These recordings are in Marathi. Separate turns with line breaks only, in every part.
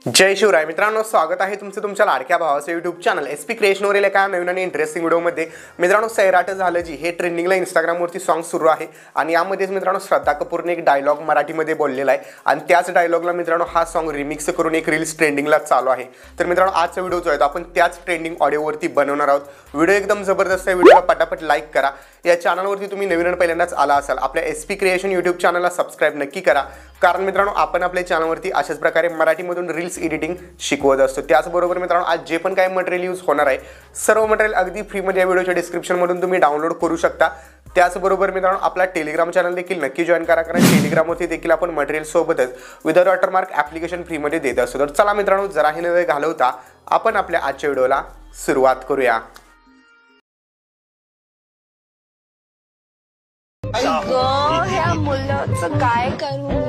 जय शिवराय मित्रांनो, स्वागत आहे तुमचं तुमच्या लाडक्या भावाचं यूट्यूब चॅनल SP क्रिएशनवरील एका नवीन आणि इंटरेस्टिंग व्हिडिओमध्ये। मित्रांनो, सैराट झालं जी हे ट्रेंडिंगला इंस्टाग्रामवरती सॉन्ग सुरू आहे आणि यामध्येच मित्रांनो श्रद्धा कपूरने एक डायलॉग मराठीमध्ये बोललेला आहे आणि त्याच डायलॉगला मित्रांनो हा सॉन्ग रिमिक्स करून एक रील्स ट्रेंडिंगला चालू आहे। तर मित्रांनो, आजचा व्हिडिओ जो आहे तो आपण त्याच ट्रेंडिंग ऑडिओवरती बनवणार आहोत। व्हिडिओ एकदम जबरदस्त आहे, व्हिडिओला पटापट लाईक करा। या चॅनलवरती तुम्ही नवीन आणि पहिल्यांदाच आला असाल, आपल्या SP क्रिएशन यूट्यूब चॅनलला सबस्क्राइब नक्की करा, कारण मित्रांनो आपण आपल्या चॅनलवरती अशाच प्रकारे मराठीमधून रील्स एडिटिंग शिकवत असतो। त्याचबरोबर मित्रांनो, आज जे पण काही मटेरियल यूज होणार आहे सर्व मटेरियल अगदी फ्रीमध्ये या व्हिडिओच्या डिस्क्रिप्शनमधून तुम्ही डाउनलोड करू शकता। त्याचबरोबर मित्रांनो, आपला टेलिग्राम चॅनल देखील नक्की जॉइन करा, कारण टेलिग्रामवरती देखील आपण मटेरियल सोबतच विदाउट वॉटरमार्क ॲप्लिकेशन फ्रीमध्ये देत असतो। तर चला मित्रांनो, जराही वेळ घालवता आपण आपल्या आजच्या व्हिडिओला सुरुवात करूया।
ह्या मुलाचं काय करू?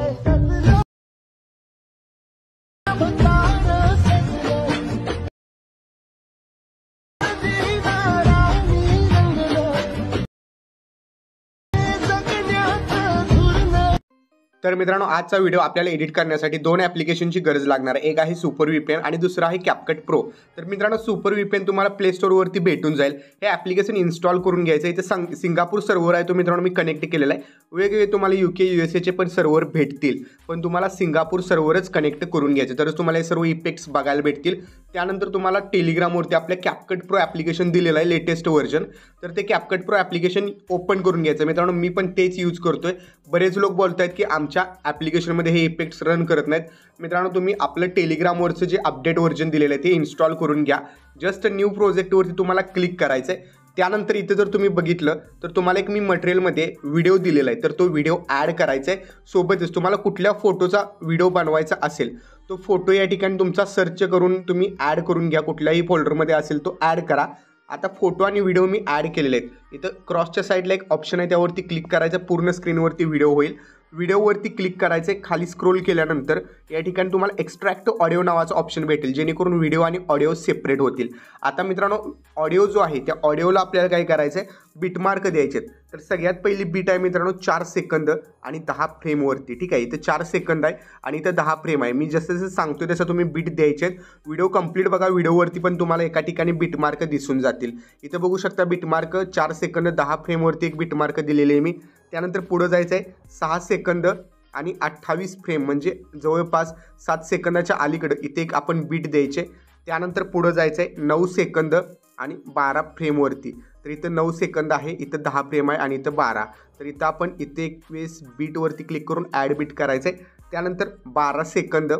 तर मित्रांनो, आजचा व्हिडिओ आपल्याला एडिट करण्यासाठी दोन ॲप्लिकेशनची गरज लागणार आहे। एक आहे सुपर VPN आणि दुसरा आहे CapCut Pro। तर मित्रांनो, सुपर VPN तुम्हाला प्ले स्टोअरवरती भेटून जाईल। हे ॲप्लिकेशन इन्स्टॉल करून घ्यायचं आहे। इथे सिंगापूर सर्व्हर आहे तो मित्रांनो मी कनेक्ट केलेला आहे। वेगवेगळे तुम्हाला UK USA चे पण सर्व्हर भेटतील, पण तुम्हाला सिंगापूर सर्व्हरच कनेक्ट करून घ्यायचे, तरच तुम्हाला हे सर्व इफेक्ट्स बघायला भेटतील। त्यानंतर तुम्हाला टेलिग्रामवरती आपल्या CapCut Pro ॲप्लिकेशन दिलेलं आहे लेटेस्ट व्हर्जन, तर ते CapCut Pro ॲप्लिकेशन ओपन करून घ्यायचं। मित्रांनो, मी पण तेच यूज करतोय। बरेच लोक बोलतायत की आमच्या ॲप्लिकेशनमध्ये हे इफेक्ट्स रन करत नाहीत। मित्रांनो, तुम्ही आपलं टेलिग्रामवरचं जे अपडेट व्हर्जन दिलेलं आहे ते इन्स्टॉल करून घ्या। जस्ट न्यू प्रोजेक्टवरती तुम्हाला क्लिक करायचं आहे। त्यानंतर इथे जर तुम्ही बघितलं तर तुम्हाला एक मी मटेरियलमध्ये व्हिडिओ दिलेला आहे, तर तो व्हिडिओ ॲड करायचा आहे। सोबतच तुम्हाला कुठल्या फोटोचा व्हिडिओ बनवायचा असेल तो फोटो या ठिकाणी तुमचा सर्च करून तुम्ही ॲड करून घ्या, कुठल्याही फोल्डरमध्ये असेल तो ॲड करा। आता फोटो आणि व्हिडिओ मी ॲड केलेले आहेत। इथं क्रॉसच्या साईडला एक ऑप्शन आहे, त्यावरती क्लिक करायचं, पूर्ण स्क्रीनवरती व्हिडिओ होईल। व्हिडिओवरती क्लिक करायचे, खाली स्क्रोल केल्यानंतर या ठिकाणी तुम्हाला एक्स्ट्रॅक्ट ऑडिओ नावाचा ऑप्शन भेटेल, जेणेकरून व्हिडिओ आणि ऑडिओ सेपरेट होतील। आता मित्रांनो, ऑडिओ जो आहे त्या ऑडिओला आपल्याला काय करायचं आहे, बीटमार्क द्यायचे। तर सगळ्यात पहिली बीट आहे मित्रांनो 4 सेकंद आणि 10 फ्रेमवरती। ठीक आहे, इथं 4 सेकंद आहे आणि इथं 10 फ्रेम आहे। मी जसं जसं सांगतोय तसं तुम्ही बीट द्यायचे। व्हिडिओ कंप्लीट बघा, व्हिडिओवरती पण तुम्हाला एका ठिकाणी बीटमार्क दिसून जातील। इथं बघू शकता बीटमार्क 4 सेकंद 10 फ्रेमवरती एक बीटमार्क दिलेली आहे मी। त्यानंतर पुढं जायचं आहे 6 सेकंद आणि 28 फ्रेम, म्हणजे जवळपास 7 सेकंदाच्या अलीकडं इथे एक आपण बीट द्यायचे। त्यानंतर पुढं जायचं आहे 9 सेकंद आणि 12 फ्रेमवरती। तर इथं 9 सेकंद आहे, इथं 10 फ्रेम आहे आणि इथं 12। तर इथं आपण इथे 21 बीटवरती क्लिक करून ॲड बीट करायचं आहे। त्यानंतर 12 सेकंद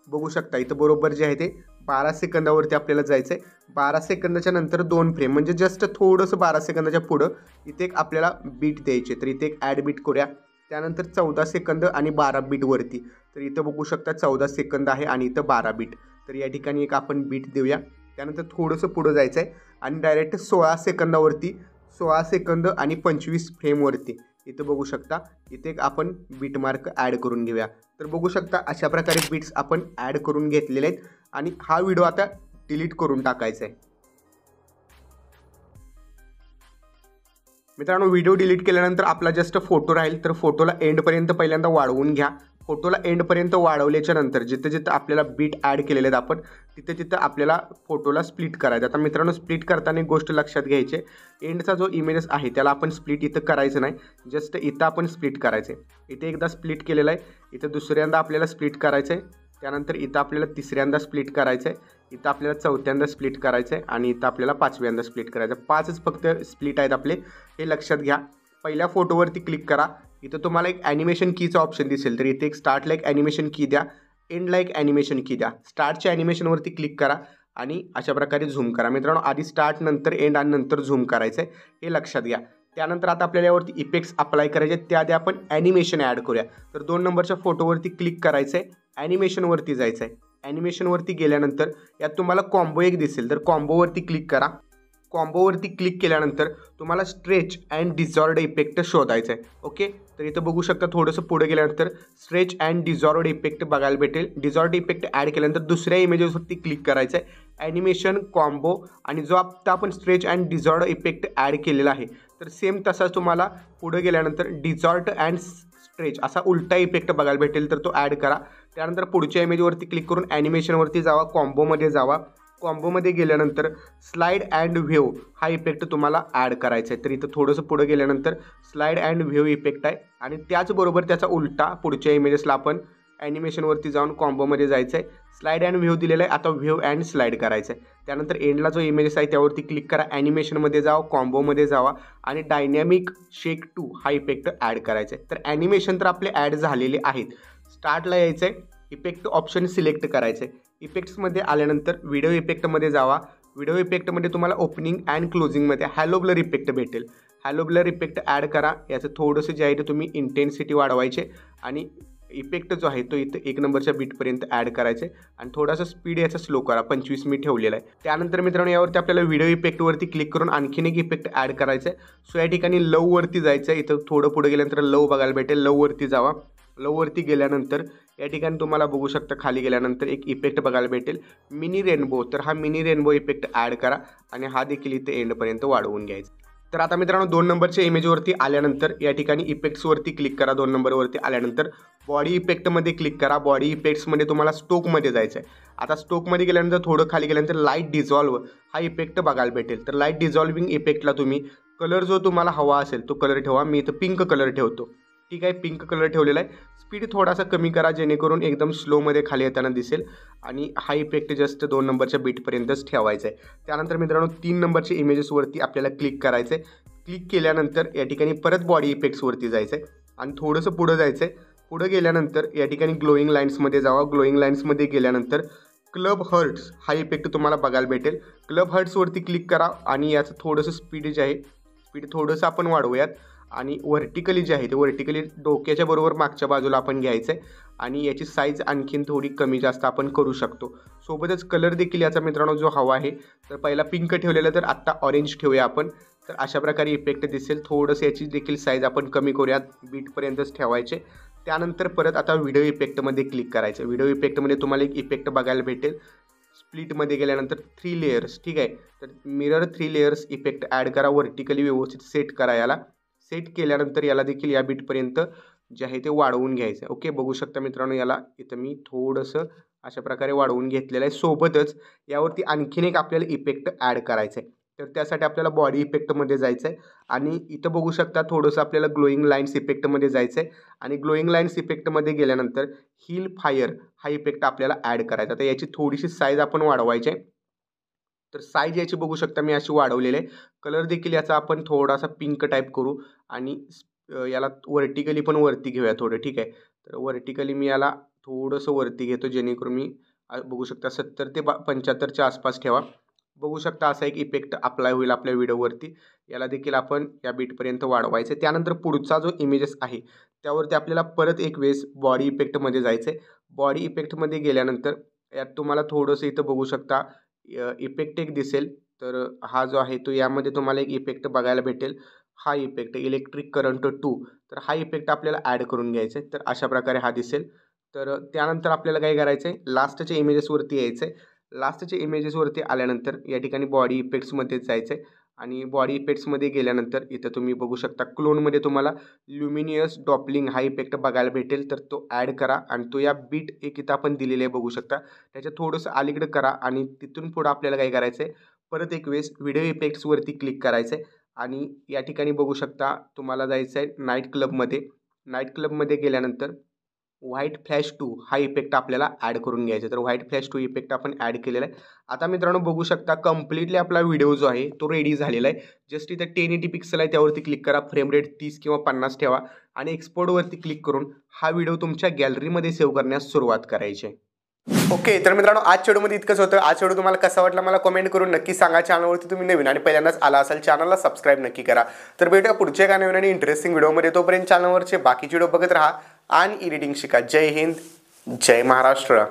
बघू शकता, इथं बरोबर जे आहे ते 12 सेकंदावरती आपल्याला जायचं आहे। 12 सेकंदाच्या नंतर 2 फ्रेम, म्हणजे जस्ट थोडंसं 12 सेकंदाच्या पुढं इथे एक आपल्याला बीट द्यायचे, तर इथे एक ॲड बीट करूया। त्यानंतर 14 सेकंद आणि 12 बीटवरती, तर इथं बघू शकता 14 सेकंद आहे आणि इथं 12 बीट, तर या ठिकाणी एक आपण बीट देऊया। त्यानंतर थोडंसं पुढं जायचं आहे आणि डायरेक्ट 16 सेकंदावरती 16 सेकंद आणि 25 फ्रेमवरती इथं बघू शकता इथे एक आपण बीटमार्क ॲड करून घेऊया। तर बघू शकता अशा प्रकारे बीट्स आपण ॲड करून घेतलेले आहेत आणि हा व्हिडिओ आता डिलीट करून टाकायचा आहे। मित्रांनो, व्हिडिओ डिलीट केल्यानंतर आपला जस्ट फोटो राहील, तर फोटोला एंडपर्यंत पहिल्यांदा वाढवून घ्या। फोटोला एंडपर्यंत वाढवल्याच्या नंतर जिथं जिथं आपल्याला बीट ॲड केलेले आहेत आपण तिथं तिथं आपल्याला फोटोला स्प्लिट करायचं। आता मित्रांनो, स्प्लिट करताना एक गोष्ट लक्षात घ्यायची, एंडचा जो इमेजेस आहे त्याला आपण स्प्लिट इथं करायचं नाही, जस्ट इथं आपण स्प्लिट करायचं आहे। इथे एकदा स्प्लिट केलेलं आहे, इथं दुसऱ्यांदा आपल्याला स्प्लिट करायचं आहे। त्यानंतर इथं आपल्याला तिसऱ्यांदा स्प्लिट करायचं आहे, इथं आपल्याला चौथ्यांदा स्प्लिट करायचं आहे आणि इथं आपल्याला 5व्यांदा स्प्लिट करायचं आहे। 5च फक्त स्प्लिट आहेत आपले, हे लक्षात घ्या। पहिल्या फोटोवरती क्लिक करा, इथं तुम्हाला एक ॲनिमेशन कीचा ऑप्शन दिसेल, तर इथे एक स्टार्टला एक ॲनिमेशन की द्या, एंडला एक ॲनिमेशन की द्या। स्टार्टच्या ॲनिमेशनवरती क्लिक करा आणि अशा प्रकारे झूम करा। मित्रांनो, आधी स्टार्ट नंतर एंड आणि नंतर झूम करायचं आहे, हे लक्षात घ्या। त्यानंतर आता आपल्याला यावरती इफेक्ट्स अप्लाय करायचे, त्याआधी आपण ॲनिमेशन ॲड करूया। तर 2 नंबरच्या फोटोवरती क्लिक करायचं आहे, ॲनिमेशनवरती जायचं आहे। ॲनिमेशनवरती गेल्यानंतर यात तुम्हाला कॉम्बो एक दिसेल, तर कॉम्बोवरती क्लिक करा। कॉम्बोवरती क्लिक केल्यानंतर तुम्हाला स्ट्रेच अँड डिझॉर्ड इफेक्ट शोधायचा आहे। ओके, तर इथं बघू शकता थोडंसं पुढे गेल्यानंतर स्ट्रेच अँड डिझॉर्ड इफेक्ट बघायला भेटेल। डिझॉर्ड इफेक्ट ॲड केल्यानंतर दुसऱ्या इमेजेसवरती क्लिक करायचं आहे, ॲनिमेशन कॉम्बो, आणि जो आता आपण स्ट्रेच अँड डिझॉर्ड इफेक्ट ॲड केलेला आहे तर सेम तसाच तुम्हाला पुढे गेल्यानंतर डिझॉर्ड अँड स्ट्रेच असा उलटा इफेक्ट बघायला भेटेल, तर तो ॲड करा. त्यानंतर पुढच्या इमेजवरती क्लिक करून ॲनिमेशनवरती जावा, कॉम्बोमध्ये जावा. कॉम्बोमध्ये गेल्यानंतर स्लाईड अँड व्ह्यू हा इफेक्ट तुम्हाला ॲड करायचा आहे. तर इथं थोडंसं पुढं गेल्यानंतर स्लाईड अँड व्ह्यू इफेक्ट आहे आणि त्याचबरोबर त्याचा उलटा पुढच्या इमेजेसला आपण ॲनिमेशनवरती जाऊन कॉम्बोमध्ये जायचं आहे. स्लाईड अँड व्ह्यू दिलेला आहे, आता व्ह्यू अँड स्लाईड करायचं आहे. त्यानंतर एंडला जो इमेजेस आहे त्यावरती क्लिक करा, ॲनिमेशनमध्ये जावा, कॉम्बोमध्ये जावा आणि डायनॅमिक शेक 2 हा इफेक्ट ॲड करायचा आहे. तर ॲनिमेशन तर आपले ॲड झालेले आहेत. स्टार्टला यायचं आहे, इफेक्ट ऑप्शन सिलेक्ट करायचं आहे. इफेक्ट्समध्ये आल्यानंतर व्हिडिओ इफेक्टमध्ये जावा. व्हिडिओ इफेक्टमध्ये तुम्हाला ओपनिंग अँड क्लोजिंगमध्ये हॅलो ब्लर इफेक्ट भेटेल. हॅलो ब्लर इफेक्ट ॲड करा. याचं थोडंसं जे आहे ते तुम्ही इंटेन्सिटी वाढवायचे आणि इफेक्ट जो आहे तो इथं 1 नंबरच्या बीटपर्यंत ॲड करायचे आणि थोडासा स्पीड याचा स्लो करा. 25 मी ठेवलेला आहे. त्यानंतर मित्रांनो यावरती आपल्याला व्हिडिओ इफेक्टवरती क्लिक करून आणखीन एक इफेक्ट ॲड करायचं आहे. सो या ठिकाणी लववरती जायचं आहे. इथं थोडं पुढे गेल्यानंतर लव बघायला भेटेल, लववरती जावा. लववरती गेल्यानंतर या ठिकाणी तुम्हाला बघू शकता खाली गेल्यानंतर एक इफेक्ट बघायला भेटेल मिनी रेनबो. तर हा मिनी रेनबो इफेक्ट ॲड करा आणि हा देखील इथे एंडपर्यंत वाढवून घ्यायचा. तर आता मित्रांनो 2 नंबरच्या इमेजवरती आल्यानंतर या ठिकाणी इफेक्ट्सवरती क्लिक करा. 2 नंबरवरती आल्यानंतर बॉडी इफेक्टमध्ये क्लिक करा. बॉडी इफेक्ट्समध्ये तुम्हाला स्टोकमध्ये जायचं आहे. आता स्टोकमध्ये गेल्यानंतर थोडं खाली गेल्यानंतर लाईट डिझॉल्व हा इफेक्ट बघायला भेटेल. तर लाईट डिझॉल्विंग इफेक्टला तुम्ही कलर जो तुम्हाला हवा असेल तो कलर ठेवा. मी इथं पिंक कलर ठेवतो. ठीक आहे, पिंक कलर ठेवलेला आहे. स्पीड थोडासा कमी करा जेणेकरून एकदम स्लोमध्ये खाली येताना दिसेल आणि हा इफेक्ट जस्ट 2 नंबरच्या बीटपर्यंतच ठेवायचा आहे. त्यानंतर मित्रांनो 3 नंबरच्या इमेजेसवरती आपल्याला क्लिक करायचं आहे. क्लिक केल्यानंतर या ठिकाणी परत बॉडी इफेक्ट्सवरती जायचं आहे आणि थोडंसं पुढं जायचं आहे. पुढं गेल्यानंतर या ठिकाणी ग्लोईंग लाईन्समध्ये जावा. ग्लोईंग लाईन्समध्ये गेल्यानंतर क्लब हर्ट्स हा इफेक्ट तुम्हाला बघायला भेटेल. क्लब हर्ट्सवरती क्लिक करा आणि याचं थोडंसं स्पीड जे आहे स्पीड थोडंसं आपण वाढवूयात आणि व्हर्टिकली जे आहे ते व्हर्टिकली डोक्याच्या बरोबर मागच्या बाजूला आपण घ्यायचं आहे आणि याची साईज आणखीन थोडी कमी जास्त आपण करू शकतो. सोबतच कलर देखील याचा मित्रांनो जो हवा आहे तर पहिला पिंक ठेवलेला तर आत्ता ऑरेंज ठेवूया आपण. तर अशा प्रकारे इफेक्ट दिसेल. थोडंसं याची देखील साईज आपण कमी करूयात, बीटपर्यंतच ठेवायचे. त्यानंतर परत आता व्हिडिओ इफेक्टमध्ये क्लिक करायचं. व्हिडिओ इफेक्टमध्ये तुम्हाला एक इफेक्ट बघायला भेटेल. स्प्लिटमध्ये गेल्यानंतर 3 लेयर्स. ठीक आहे, तर मिरर 3 लेयर्स इफेक्ट ॲड करा. व्हर्टिकली व्यवस्थित सेट करा. याला सेट केल्यानंतर याला देखील या बीटपर्यंत जे आहे ते वाढवून घ्यायचं आहे. ओके, बघू शकता मित्रांनो याला इथं मी थोडंसं अशा प्रकारे वाढवून घेतलेलं आहे. सोबतच यावरती आणखीन एक आपल्याला इफेक्ट ॲड करायचं आहे. तर त्यासाठी आपल्याला बॉडी इफेक्टमध्ये जायचं आहे आणि इथं बघू शकता थोडंसं आपल्याला ग्लोईंग लाईन्स इफेक्टमध्ये जायचं आहे आणि ग्लोईंग लाईन्स इफेक्टमध्ये गेल्यानंतर हिल फायर हा इफेक्ट आपल्याला ॲड करायचा. तर याची थोडीशी साईज आपण वाढवायची आहे. तर साईज याची बघू शकता मी अशी वाढवलेली आहे. कलर देखील याचा आपण थोडासा पिंक टाईप करू आणि याला व्हर्टिकली पण वरती घेऊया थोडं. ठीक आहे, तर व्हर्टिकली मी याला थोडंसं वरती घेतो जेणेकरून मी बघू शकता 70 ते 75च्या आसपास ठेवा. बघू शकता असा एक इफेक्ट अप्लाय होईल आपल्या व्हिडिओवरती. याला देखील आपण या बीटपर्यंत वाढवायचं आहे. त्यानंतर पुढचा जो इमेजेस आहे त्यावरती आपल्याला परत एक वेळेस बॉडी इफेक्टमध्ये जायचं आहे. बॉडी इफेक्टमध्ये गेल्यानंतर यात तुम्हाला थोडंसं इथं बघू शकता इफेक्ट एक दिसेल. तर हा जो आहे तो यामध्ये तुम्हाला एक इफेक्ट बघायला भेटेल. हा इफेक्ट इलेक्ट्रिक करंट 2. तर हा इफेक्ट आपल्याला ॲड करून घ्यायचा आहे. तर अशा प्रकारे हा दिसेल. तर त्यानंतर आपल्याला काय करायचं आहे, लास्टच्या इमेजेसवरती यायचं आहे. लास्टच्या इमेजेसवरती आल्यानंतर या ठिकाणी बॉडी इफेक्ट्समध्ये जायचं आहे आणि बॉडी इफेक्ट्समध्ये गेल्यानंतर इथं तुम्ही बघू शकता क्लोनमध्ये तुम्हाला ल्युमिनियस डॉपलिंग हा इफेक्ट बघायला भेटेल. तर तो ॲड करा आणि तो या बीट एक इथं आपण दिलेले आहे बघू शकता त्याच्या थोडंसं अलीकडे करा आणि तिथून पुढं आपल्याला काय करायचं आहे, परत एक वेळेस व्हिडिओ इफेक्ट्सवरती क्लिक करायचं आहे आणि या ठिकाणी बघू शकता तुम्हाला जायचं आहे नाईट क्लबमध्ये. नाईट क्लबमध्ये गेल्यानंतर व्हाईट फ्लॅश 2 हा इफेक्ट आपल्याला ॲड करून घ्यायचा. तर व्हाईट फ्लॅश 2 इफेक्ट आपण ॲड केलेला आहे. आता मित्रांनो बघू शकता कम्प्लिटली आपला व्हिडिओ जो आहे तो रेडी झालेला आहे. जस्ट इथं 1080 पिक्सल आहे त्यावरती क्लिक करा. फ्रेम रेट 30 किंवा 50 ठेवा आणि एक्सपोर्टवरती क्लिक करून हा व्हिडिओ तुमच्या गॅलरीमध्ये सेव्ह करण्यास सुरुवात करायची आहे. ओके, तर मित्रांनो आजच्या व्हिडिओमध्ये इतकंच होतं. आजचा व्हिडिओ तुम्हाला कसा वाटला मला कमेंट करून नक्की सांगा. चॅनलवरती तुम्ही नवीन आणि पहिल्यांदाच आला असाल चॅनलला सबस्क्राईब नक्की करा. तर भेटूया पुढच्या एका नवीन आणि इंटरेस्टिंग व्हिडिओमध्ये. तोपर्यंत चॅनलवरचे बाकीचे व्हिडिओ बघत राहा आणि एडिटिंग शिका. जय हिंद, जय महाराष्ट्र.